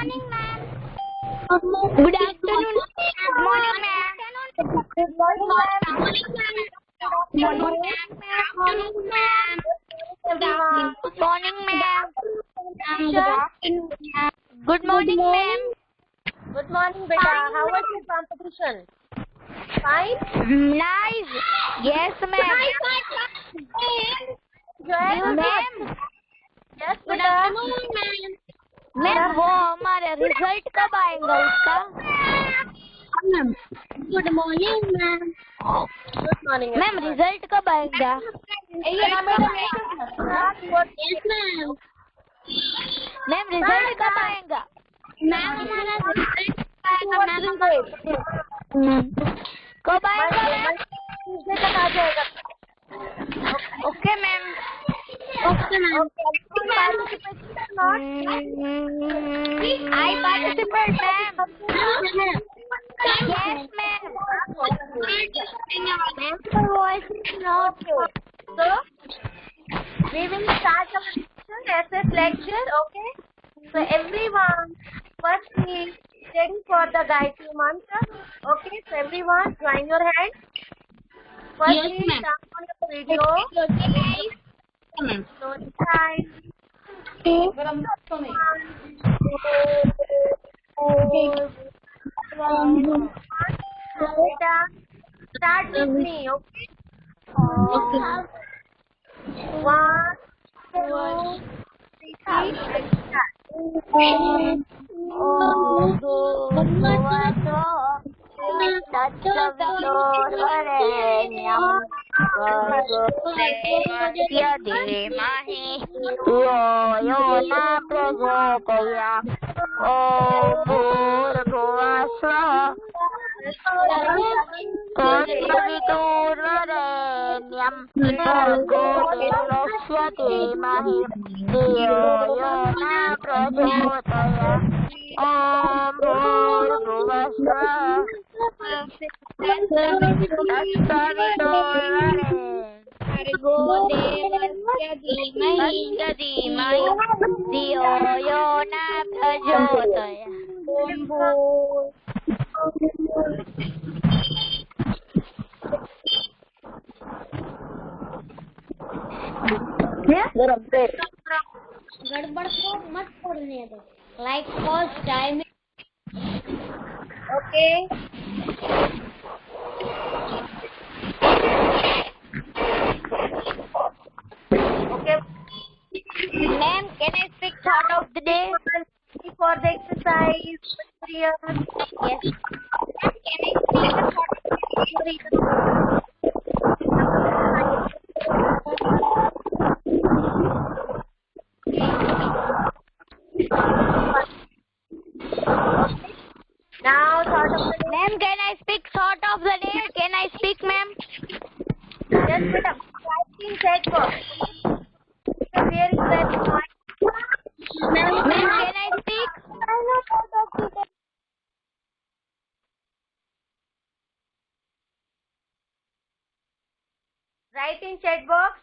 morning, ma'am. Good afternoon. Good morning, ma'am. Good morning, ma'am. Good morning, ma'am. Good afternoon, ma'am. Good morning, ma'am. Good morning, ma'am. Good morning, beta. How was your competition? Fine? Nice. Yes, ma'am. Ma'am. Yes, Good beta. afternoon, ma'am. Ma'am वो हमारा result कब आएगा उसका? Good morning ma'am. Good morning, ma'am result कब आएगा? Yes, ma'am. Ma'am result कब आएगा? Ma'am हमारा रिजल्ट कब आएगा मैम? Tuesday तक आ जाएगा. Okay ma'am. Okay ma'am. I participate, ma'am. Yes, ma'am. Ma'am, your voice is not good. So, we will start our SS lecture, okay? So, everyone, first we ready for the Gayatri Mantra. Okay, so everyone, join your hands. First, Yes, we ma'am. start on the video. Ma'am. Slowly time. Beta, start with me, okay? One, two, three, and start. गड़बड़ को मत छोड़ने दो. Like first time. Okay. Okay. Ma'am, can I speak thought of the day? For the exercise, yes. Yes. Ma'am, can I speak the thought of the day? Now, thought of the day. Ma'am, can I speak thought of the day? Can I speak, ma'am? Just put up. Writing check box. Where is that point? Ma'am, can I speak? I know thought of the day. Write in chat box.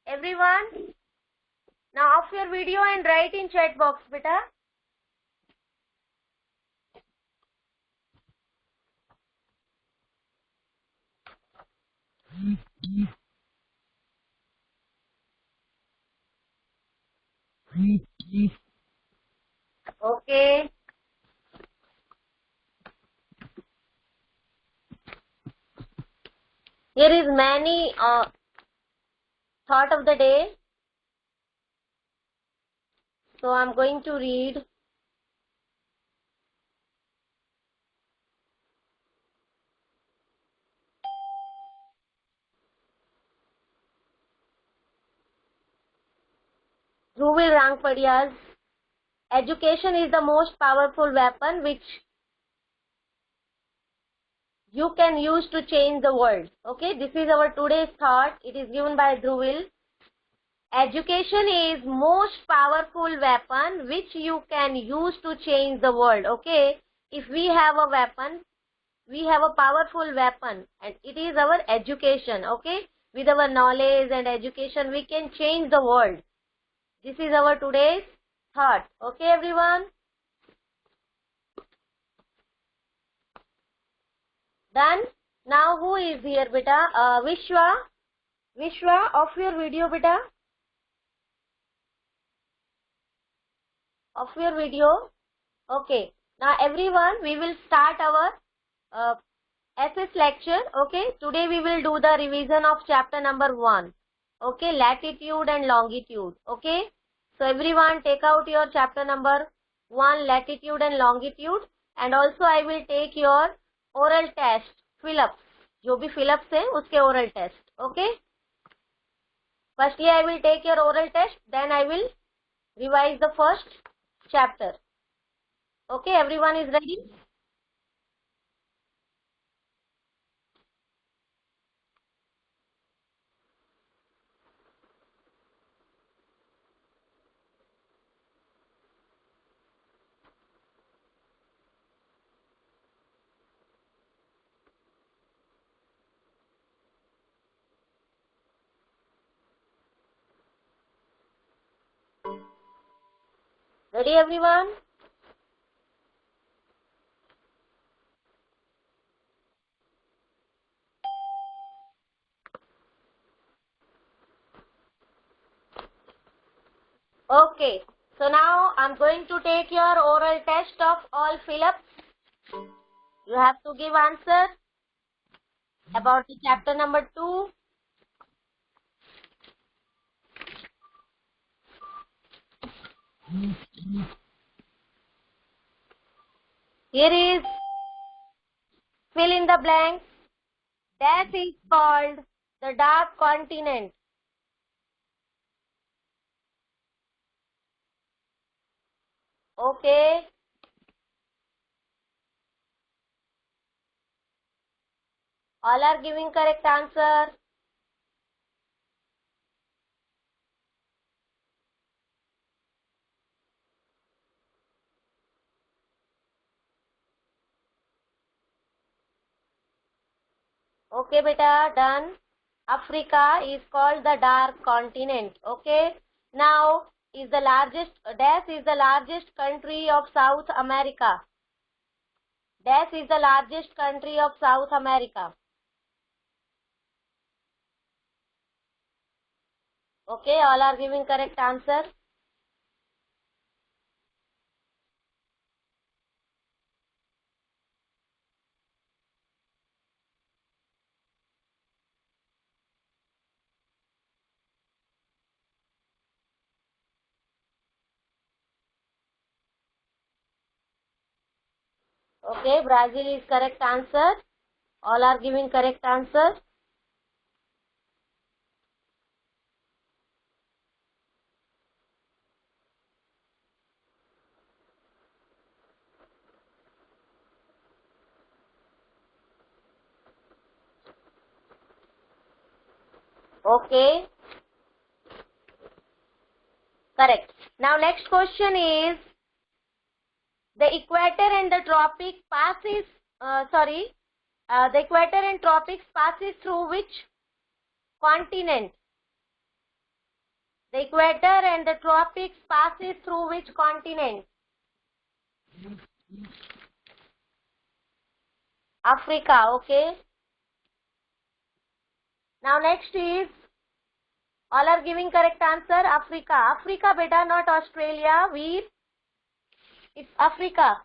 Everyone, now off your video and write in chat box, beta. Okay. Here is many thought of the day. So I'm going to read. Dhruval Rangpadia's education is the most powerful weapon which you can use to change the world. Okay, this is our today's thought. It is given by Dhruval. Education is most powerful weapon which you can use to change the world. Okay, if we have a weapon, we have a powerful weapon and it is our education. Okay, with our knowledge and education, we can change the world. This is our today's thought. Okay, everyone? Done? Now, who is here, beta? Vishwa. Vishwa, off your video, beta. Off your video. Okay. Now, everyone, we will start our SS lecture. Okay. Today, we will do the revision of chapter number 1. Okay. Latitude and longitude. Okay. So, everyone, take out your chapter number 1, latitude and longitude. And also, I will take your oral test, fill-ups. जो भी fill-ups है, उसके oral test. Okay. Firstly, I will take your oral test. Then, I will revise the first chapter. Okay, everyone is ready? Ready, everyone? Okay. So now I'm going to take your oral test of all fill-ups. You have to give answer about the chapter number 2. Here is fill in the blank. That is called the dark continent. Okay. All are giving correct answer. Okay, beta, done. Africa is called the dark continent. Okay. Now is the largest, Dash is the largest country of South America. Dash is the largest country of South America. Okay, all are giving correct answer. Okay, Brazil is correct answer. All are giving correct answer. Okay. Correct. Now next question is the equator and the tropic passes, the equator and tropics passes through which continent? The equator and the tropics passes through which continent? Africa, okay. Now next is, all are giving correct answer, Africa. Africa, beta, not Australia, Veer. It's Africa.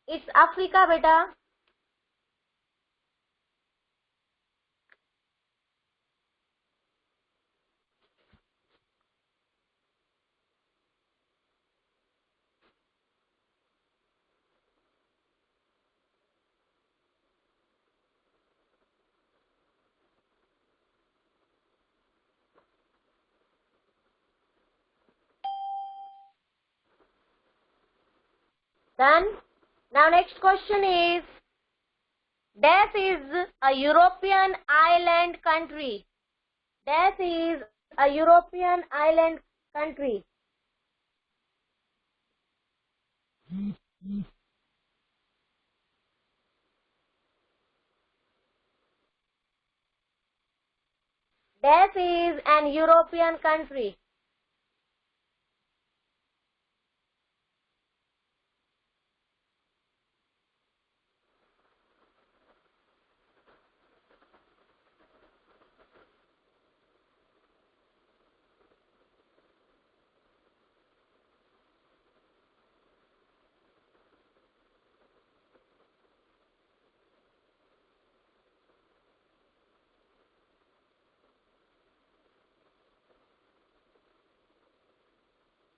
It's Africa, beta. Done. Now next question is, Dash is a European island country. Dash is a European island country. Dash is an European country.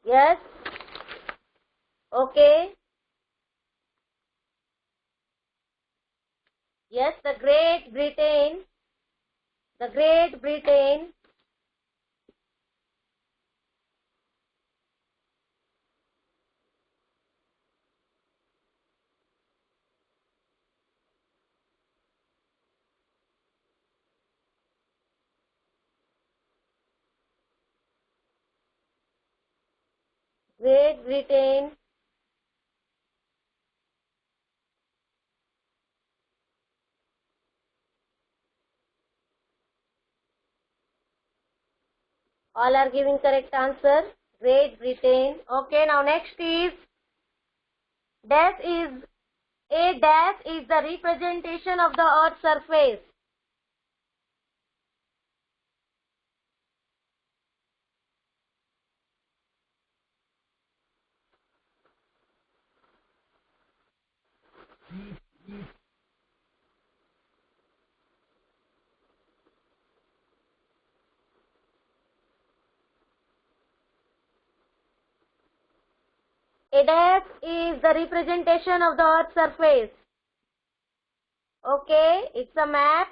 Yes? Okay. Yes, the Great Britain. The Great Britain. Great Britain. All are giving correct answer. Great Britain. Okay, now next is dash is a dash is the representation of the earth's surface. A dash is the representation of the earth's surface. Okay, it's a map.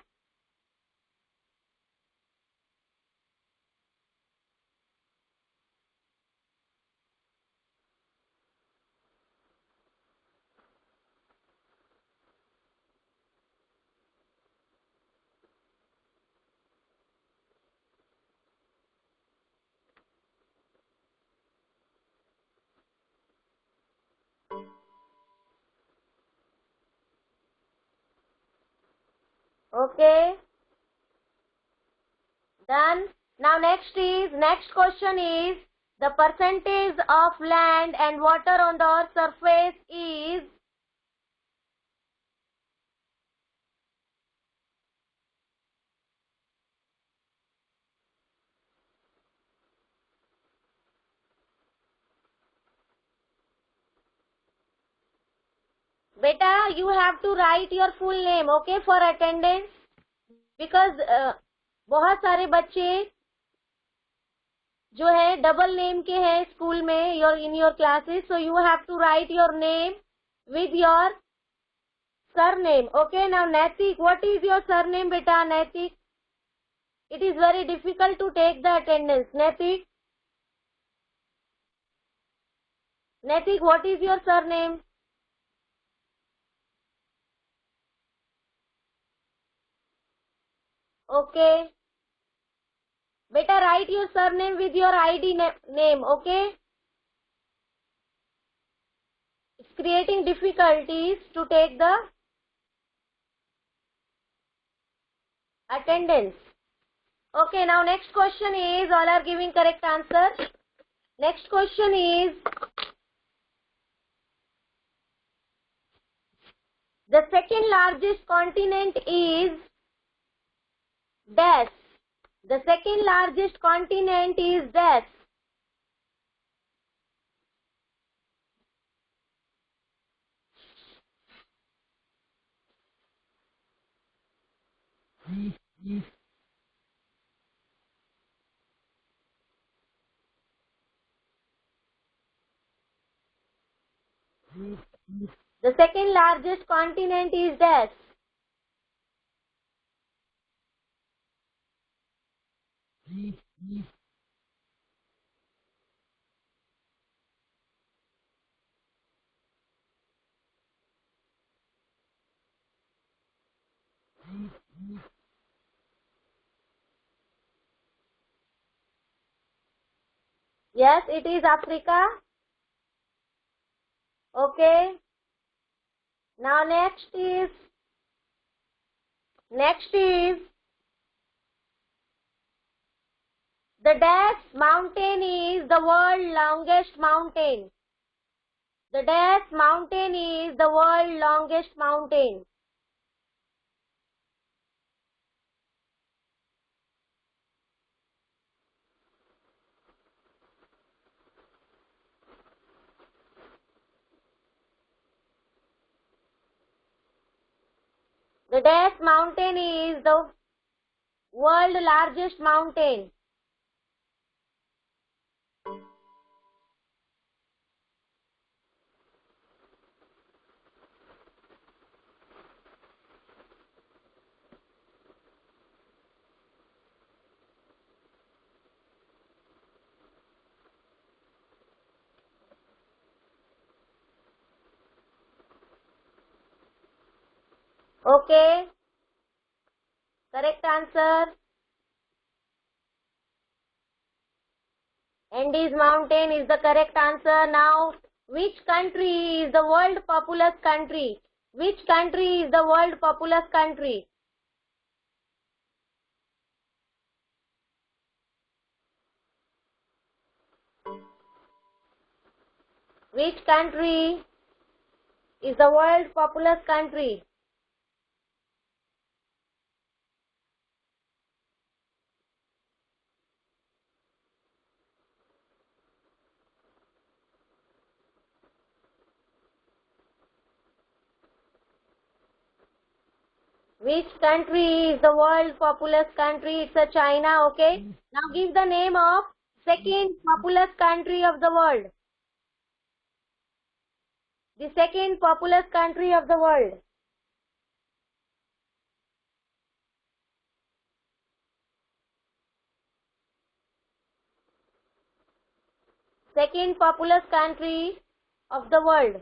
Okay, done. Now next question is the percentage of land and water on the earth's surface is beta you have to write your full name, okay, for attendance, because बहुत सारे बच्चे जो है double name के हैं school में your in your classes, so you have to write your name with your surname. Okay, now Naitik, what is your surname beta? Naitik, it is very difficult to take the attendance. Naitik, what is your surname? Okay, beta write your surname with your ID name. Okay, it's creating difficulties to take the attendance. Okay, now next question is, all are giving correct answer. Next question is, the second largest continent is dash. The second largest continent is dash. The second largest continent is dash. Yes, it is Africa. Okay. Now next is The dash mountain is the world's longest mountain. The dash mountain is the world's longest mountain. The dash mountain is the world's largest mountain. Okay. Correct answer. Andes mountain is the correct answer. Now, which country is the world populous country? Which country is the world populous country? Which country is the world populous country? Which country is the world populous country? It's a China, okay? Now give the name of second populous country of the world. The second populous country of the world. Second populous country of the world.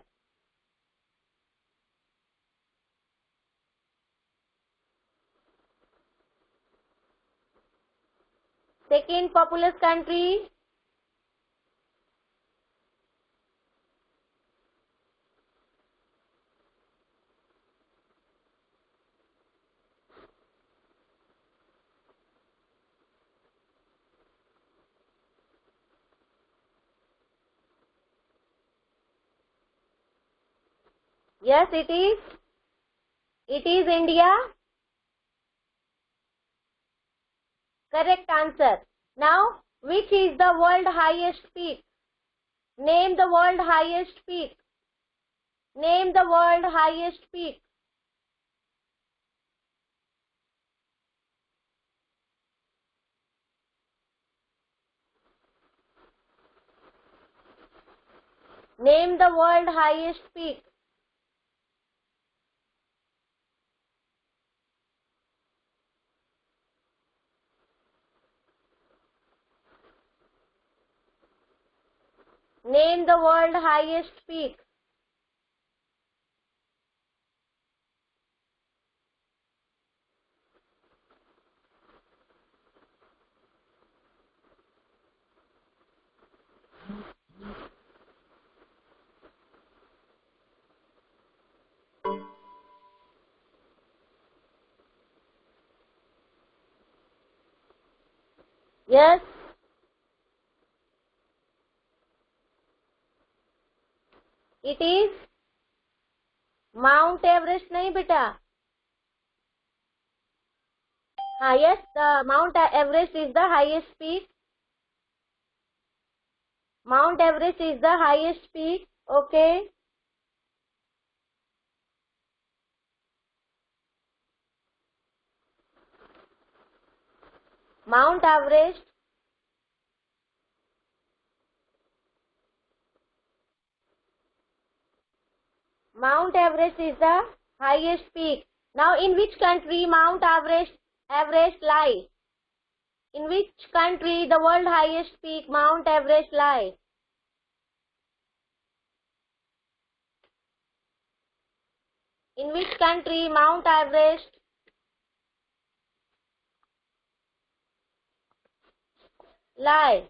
Second populous country. Yes, it is. It is India. Correct answer. Now, which is the world highest peak? Name the world highest peak. Name the world highest peak. Name the world highest peak. Name the world highest peak. Yes. It is Mount Everest नहीं बेटा. Yes, the Mount Everest is the highest peak. Mount Everest is the highest peak. Okay. Mount Everest. Mount Everest is the highest peak. Now, in which country Mount Everest lies? In which country the world highest peak Mount Everest lies? In which country Mount Everest lies?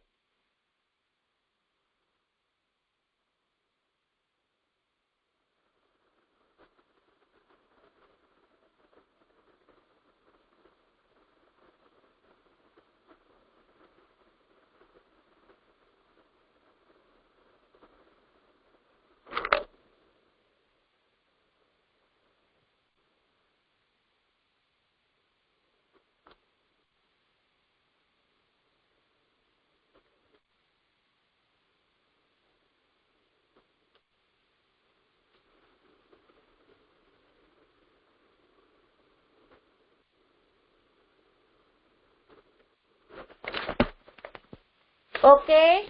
Okay.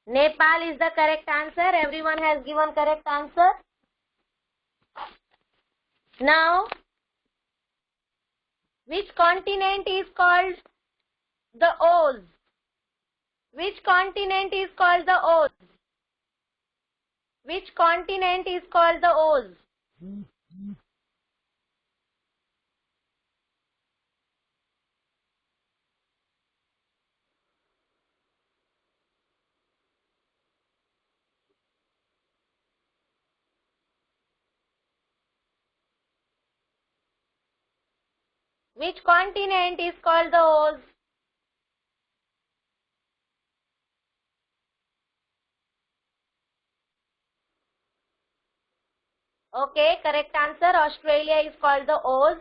Nepal is the correct answer. Everyone has given correct answer. Now, which continent is called the Oz? Which continent is called the Oz? Which continent is called the Oz? Which continent is called the Oz? Okay, correct answer. Australia is called the Oz.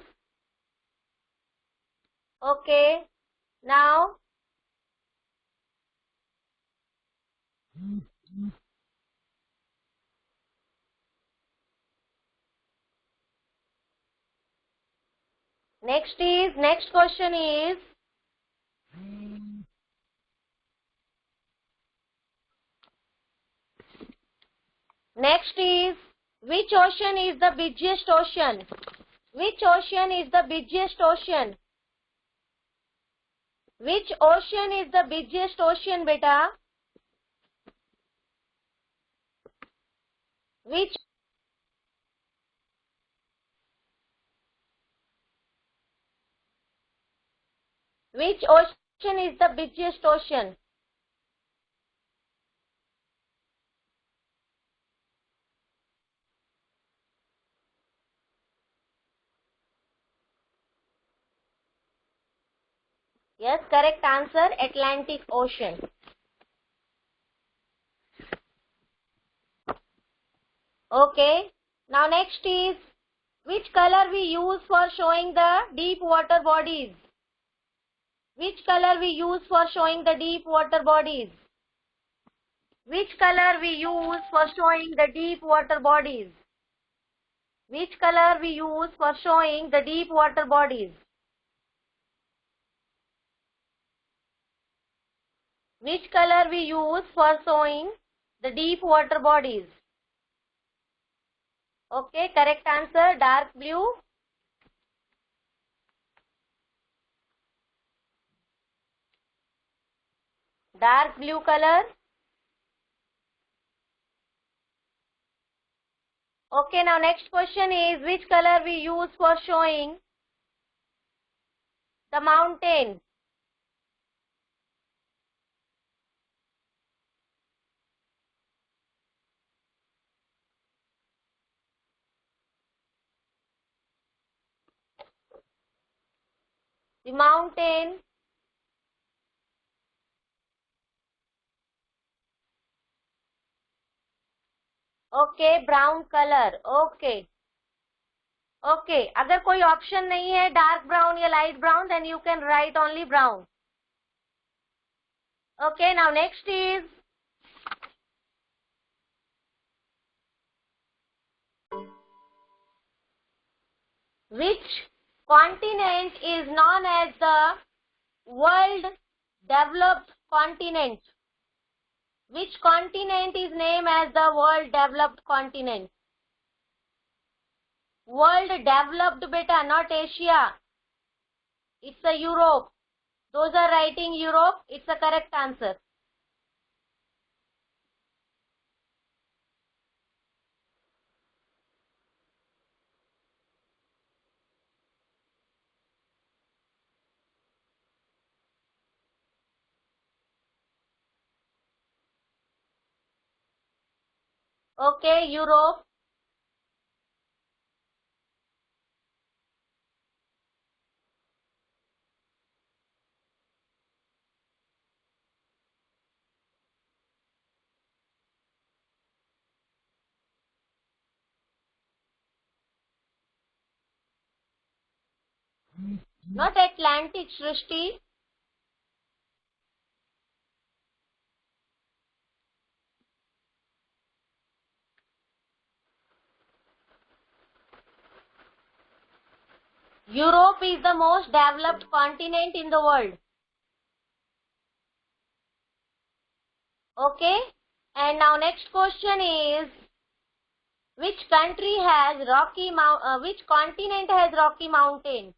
Okay, now next question is which ocean is the busiest ocean? Which ocean is the busiest ocean? Which ocean is the busiest ocean, beta? Which ocean is the busiest ocean? Yes, correct answer, Atlantic Ocean. Okay, now next is which color we use for showing the deep water bodies? Which color we use for showing the deep water bodies? Which color we use for showing the deep water bodies? Which color we use for showing the deep water bodies? Which color we use for showing the deep water bodies? Okay, correct answer, dark blue. Dark blue color. Okay, now next question is which color we use for showing the mountain? The mountain. Okay, brown color. Okay. Okay, अगर कोई option नहीं है dark brown या light brown, then you can write only brown. Okay, now next is which continent is known as the world developed continent? Which continent is named as the world developed continent? World developed, beta, not Asia. It's a Europe. Those are writing Europe. It's a correct answer. Okay, Europe. Not Atlantic, Srishti. Europe is the most developed continent in the world. Okay. And now next question is, which country has which continent has Rocky Mountain?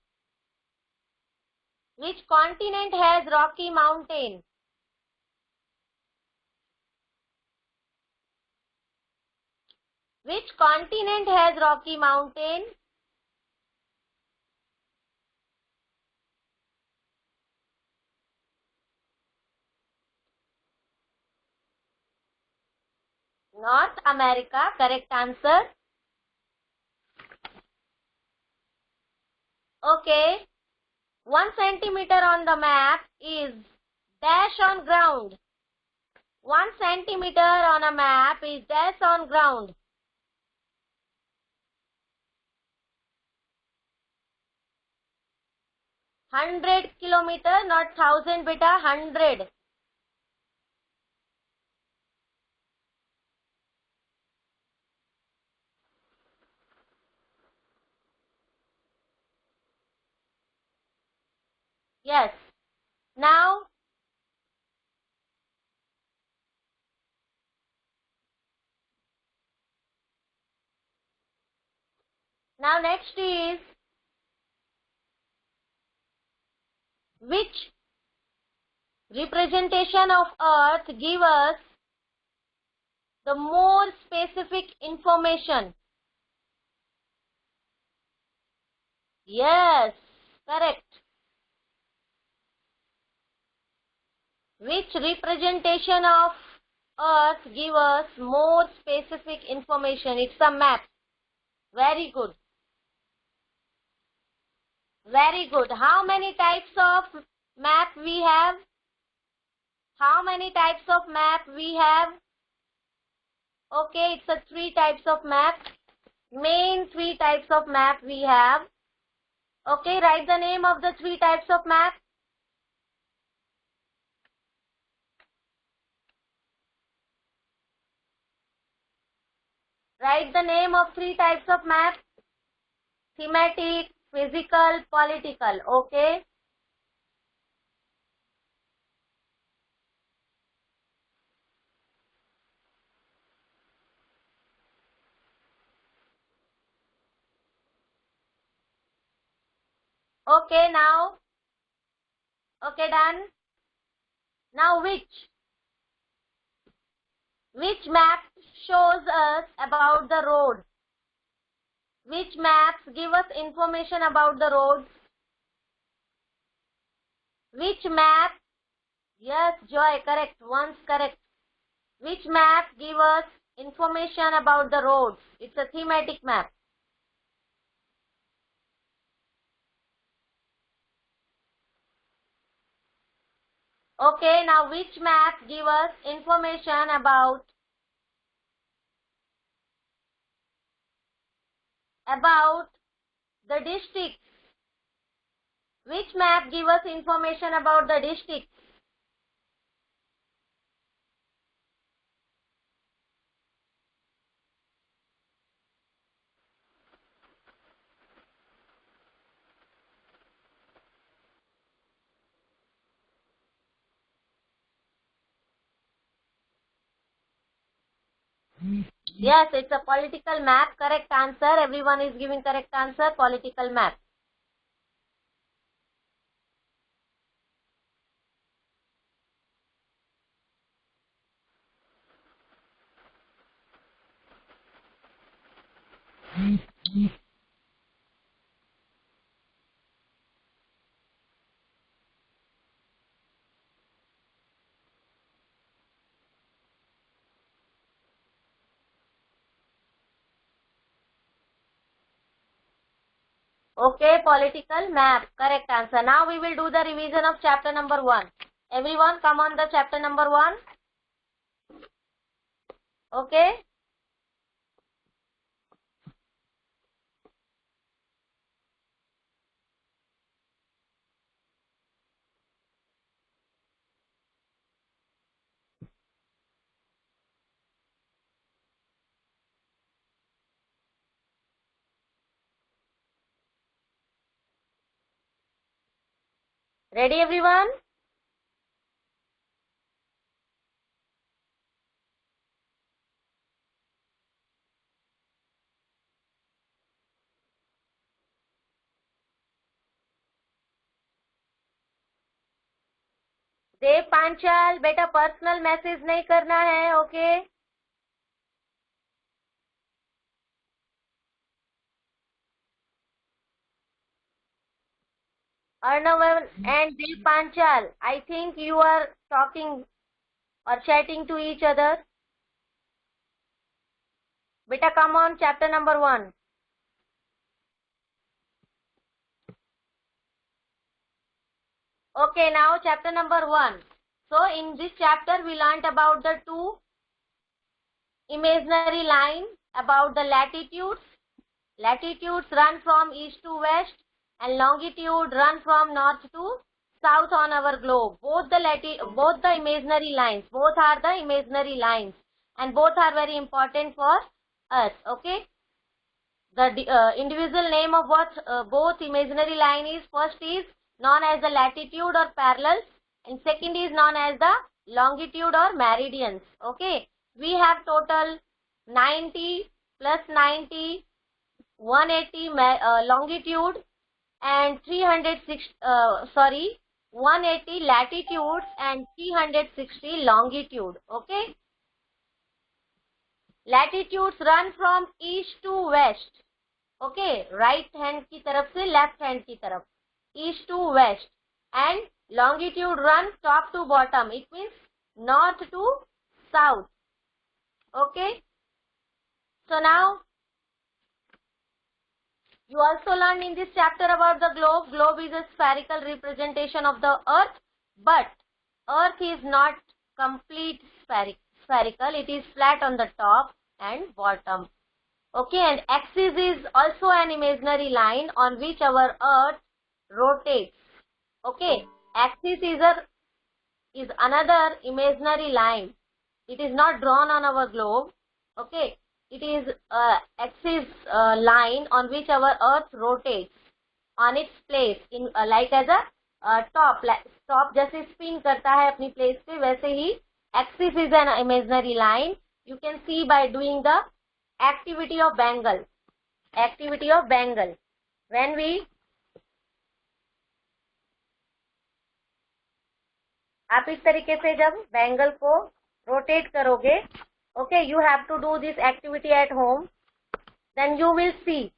Which continent has Rocky Mountain? Which continent has Rocky Mountain? North America, correct answer. Okay. 1 centimeter on the map is dash on ground. 1 centimeter on a map is dash on ground. 100 kilometer, not 1000 beta, 100. Yes. Now next is, which representation of Earth give us the more specific information? Yes, correct. Which representation of Earth give us more specific information? It's a map. Very good. Very good. How many types of map we have? How many types of map we have? Okay, it's a 3 types of map. Main 3 types of map we have. Okay, write the name of the 3 types of map. Write the name of 3 types of map. Thematic, physical, political. Okay. Okay, now. Okay, done. Now which map shows us about the road? Which maps give us information about the roads? Which map? Yes, Joy, correct. Once correct. Which map give us information about the roads? It's a thematic map. Okay, now which map give us information about the districts? Which map give us information about the districts? Yes, it's a political map. Correct answer. Everyone is giving correct answer. Political map. Okay, political map. Correct answer. Now we will do the revision of chapter number 1. Everyone come on the chapter number 1. Okay. Ready everyone? देव पांचाल, बेटा personal message नहीं करना है, okay? Arnav and Dev Panchal, I think you are talking or chatting to each other. Beta, come on, chapter number 1. Okay, now chapter number 1. So in this chapter we learnt about the two imaginary line, about the latitudes. Latitudes run from east to west and longitude run from north to south on our globe. Both the imaginary lines, both are the imaginary lines and both are very important for us, okay? The individual name of what both imaginary line is, first is known as the latitude or parallels and second is known as the longitude or meridians, okay? We have total 90 plus 90, 180 longitude and 180 latitudes and 360 longitude, okay? Latitudes run from east to west, okay? Right hand की तरफ से left hand की तरफ, east to west, and longitude run top to bottom, it means north to south, okay? So now you also learned in this chapter about the globe. Globe is a spherical representation of the earth, but earth is not complete spherical. It is flat on the top and bottom. Okay, and axis is also an imaginary line on which our earth rotates. Okay, axis is another imaginary line. It is not drawn on our globe. Okay, it is axis line on which our earth rotates on its place in like as a top जैसे spin करता है अपनी place पे, वैसे ही axis is an imaginary line. You can see by doing the activity of Bengal. When we आप इस तरीके से जब बैंगल को रोटेट करोगे, okay, you have to do this activity at home, then you will see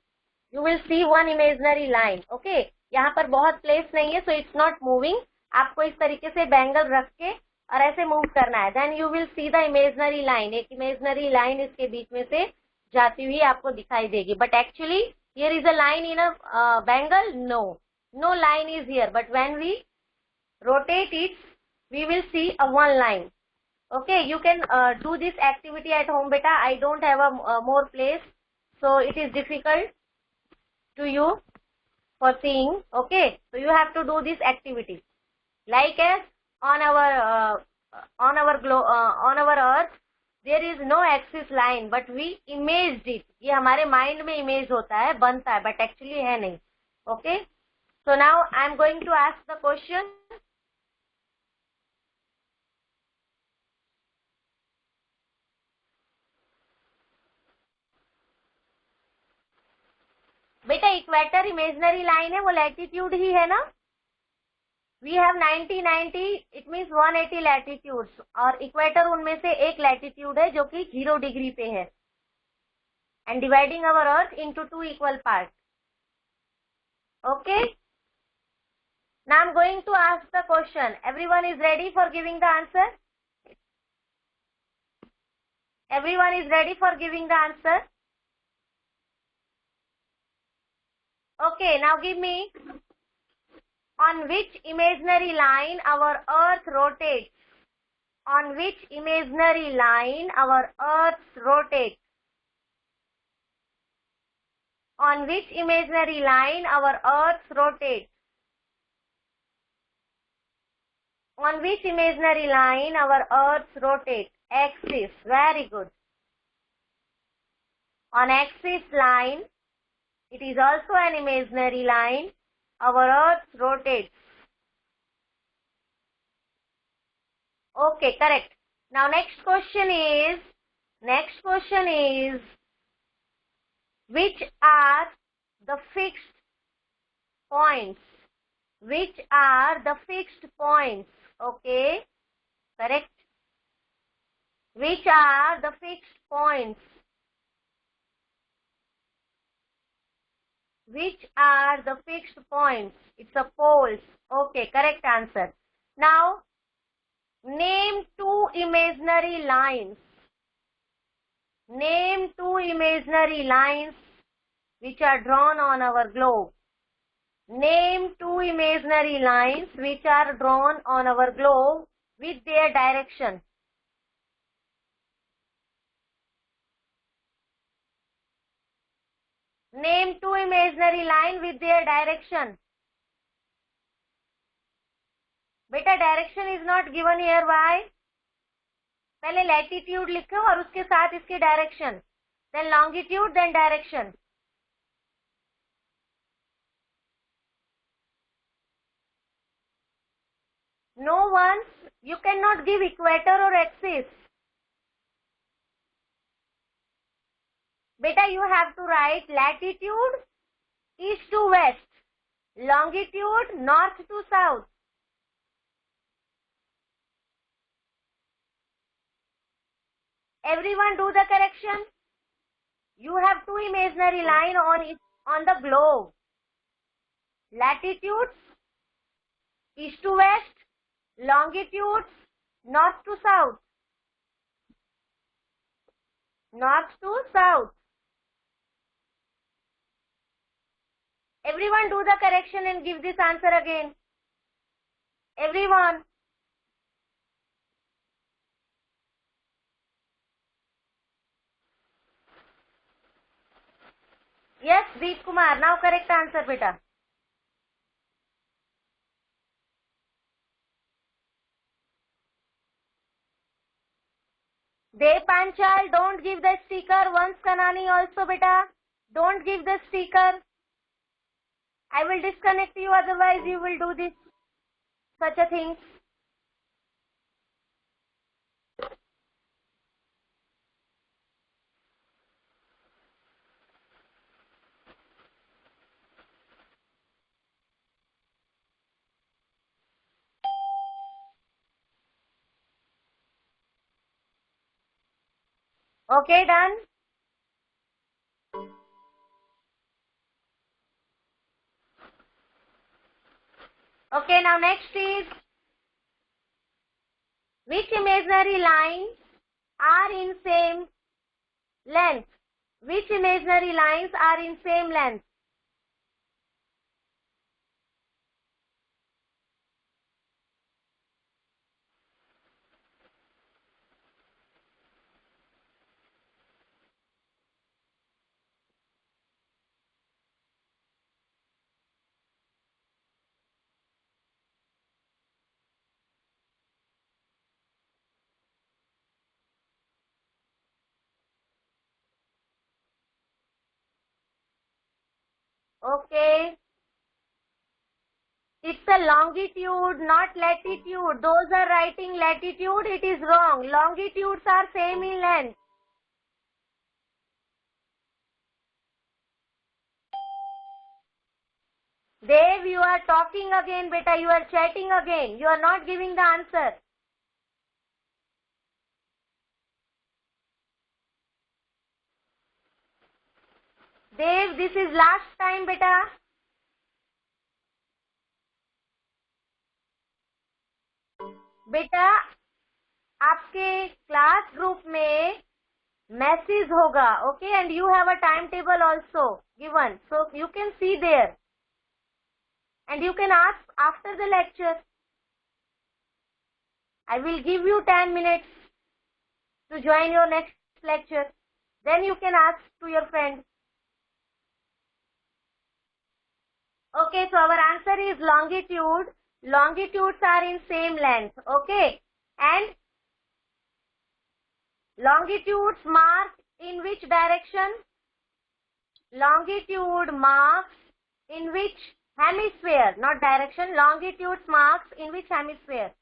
one imaginary line, okay? यहाँ पर बहुत प्लेस नहीं है, so it's not moving. आपको इस तरीके से बैंगल रख के और ऐसे मूव करना है, then you will see the imaginary line. एक imaginary line इसके बीच में से जाती हुई आपको दिखाई देगी, but actually here is a line in a bangle. No line is here, but when we rotate it, we will see a one line. Okay, you can do this activity at home, beta. I don't have a more place, so it is difficult to you for seeing. Okay, so you have to do this activity. Like as on our earth, there is no axis line, but we imaged it. ये हमारे mind में image होता है, बनता है, but actually है नहीं. Okay, so now I am going to ask the question. बेटा इक्वेटर इमेजिनरी लाइन है, वो लैटिट्यूड ही है ना? We have 90 90, it means 180 latitudes, और इक्वेटर उनमें से एक लैटिट्यूड है जो कि 0 डिग्री पे है, and dividing our earth into 2 equal part. Okay, now I am going to ask the question. Everyone is ready for giving the answer? Everyone is ready for giving the answer? Okay, now give me, on which imaginary line our earth rotates? On which imaginary line our earth rotates? On which imaginary line our earth rotates? On which imaginary line our earth rotates? Axis, very good. On axis line, it is also an imaginary line. Our earth rotates. Okay, correct. Now next question is, which are the fixed points? Which are the fixed points Okay, correct. Which are the fixed points? Which are the fixed points? It's a poles. Okay, correct answer. Now, name two imaginary lines. Name two imaginary lines which are drawn on our globe. Name two imaginary lines which are drawn on our globe with their direction. Name two imaginary line with their direction. बेटा direction is not given here why? पहले latitude लिखो और उसके साथ इसकी direction, then longitude, then direction. No one, you cannot give equator or axis. Beta, you have to write latitude east to west, longitude north to south. Everyone do the correction. You have two imaginary line on the globe. Latitudes east to west, longitudes north to south. North to south. Everyone do the correction and give this answer again. Everyone. Yes, Deep Kumar. Now correct answer, beta. Deepanchal, don't give the sticker. Once Kanani also, beta. Don't give the sticker. I will disconnect you, otherwise you will do this, such a thing. Okay, done. Okay, now next is, which imaginary lines are in same length? Which imaginary lines are in same length? Okay. It's a longitude, not latitude. Those are writing latitude. It is wrong. Longitudes are same in length. Dev, you are talking again, beta. You are chatting again. You are not giving the answer. Dev, this is last time, beta. बेटा आपके class group में message होगा, okay, and you have a time table also given, so you can see there and you can ask after the lecture. I will give you 10 minutes to join your next lecture. Then you can ask to your friend. Okay, so our answer is longitude. Longitudes are in same length. Okay, and longitudes mark in which direction? Longitude marks in which hemisphere? Not direction. Longitudes marks in which hemisphere?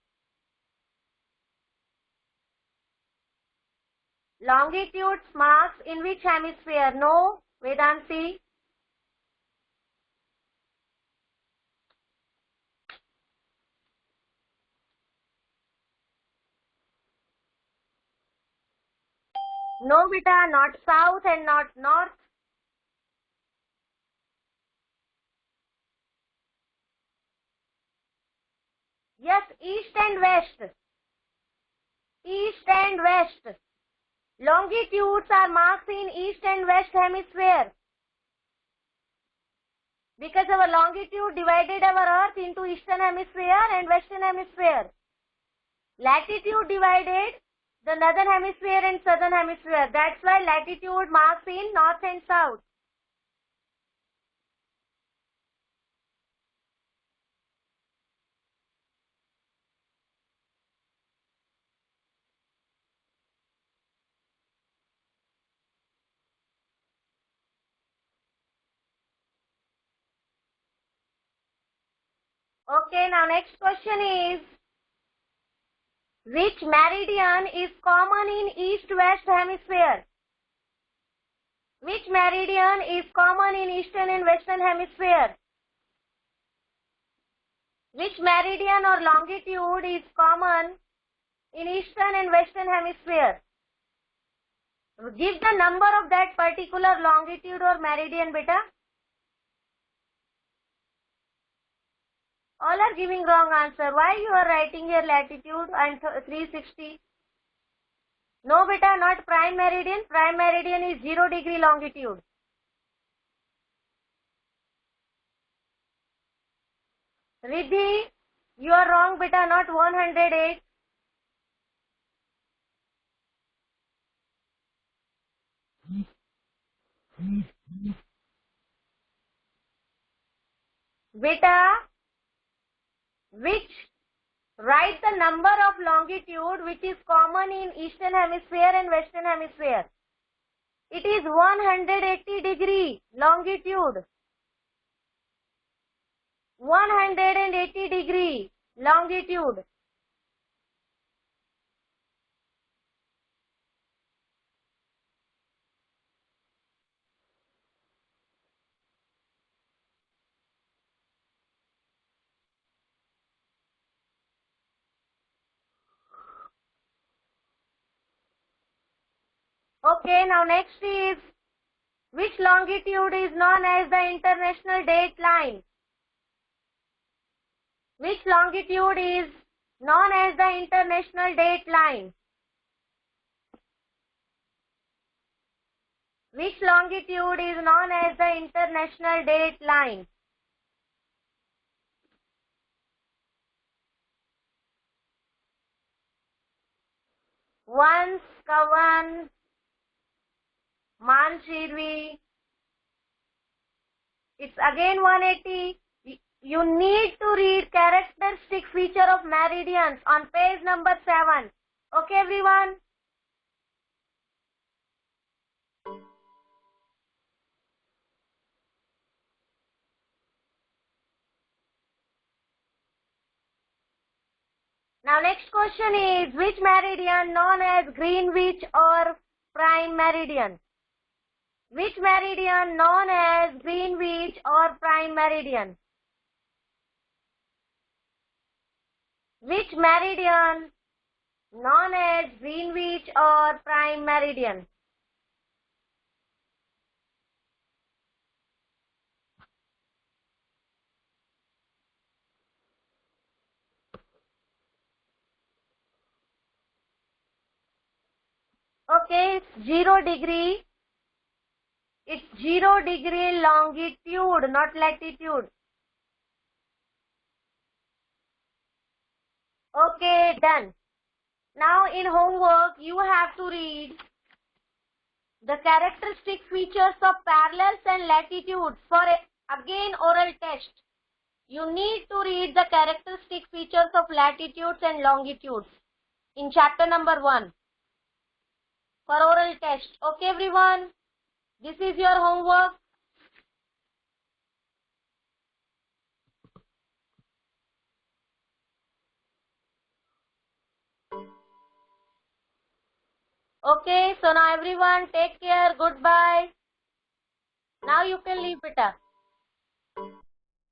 Longitudes marks in which hemisphere? No, Vedanti. No beta, not south and not north. Yes, east and west. East and west. Longitudes are marked in east and west hemisphere. Because our longitude divided our earth into eastern hemisphere and western hemisphere. Latitude divided the northern hemisphere and southern hemisphere. That's why latitude marks in north and south. Okay, now next question is, which meridian is common in east-west hemisphere? Which meridian is common in eastern and western hemisphere? Which meridian or longitude is common in eastern and western hemisphere? Give the number of that particular longitude or meridian, beta. All are giving wrong answer. Why you are writing here latitude and 360? No beta, not prime meridian. Prime meridian is 0 degree longitude. Riddhi, you are wrong beta, not 108. Beta, write the number of longitude which is common in eastern hemisphere and western hemisphere. It is 180 degree longitude. 180 degree longitude. Okay, now next is, which longitude is known as the international date line? Which longitude is known as the international date line? Which longitude is known as the international date line? Once, Kavan, Manshirvi. It's again 180. You need to read characteristic feature of meridians on page number 7. Okay, everyone? Now next question is, which meridian known as Greenwich or prime meridian? Which meridian known as Greenwich or prime meridian? Which meridian known as Greenwich or prime meridian? Okay, it's 0 degree. It's 0 degree longitude, not latitude. Okay, done. Now in homework, you have to read the characteristic features of parallels and latitudes for again oral test. You need to read the characteristic features of latitudes and longitudes in chapter number 1 for oral test. Okay, everyone? This is your homework. Okay, so now everyone take care. Goodbye. Now you can leave, beta.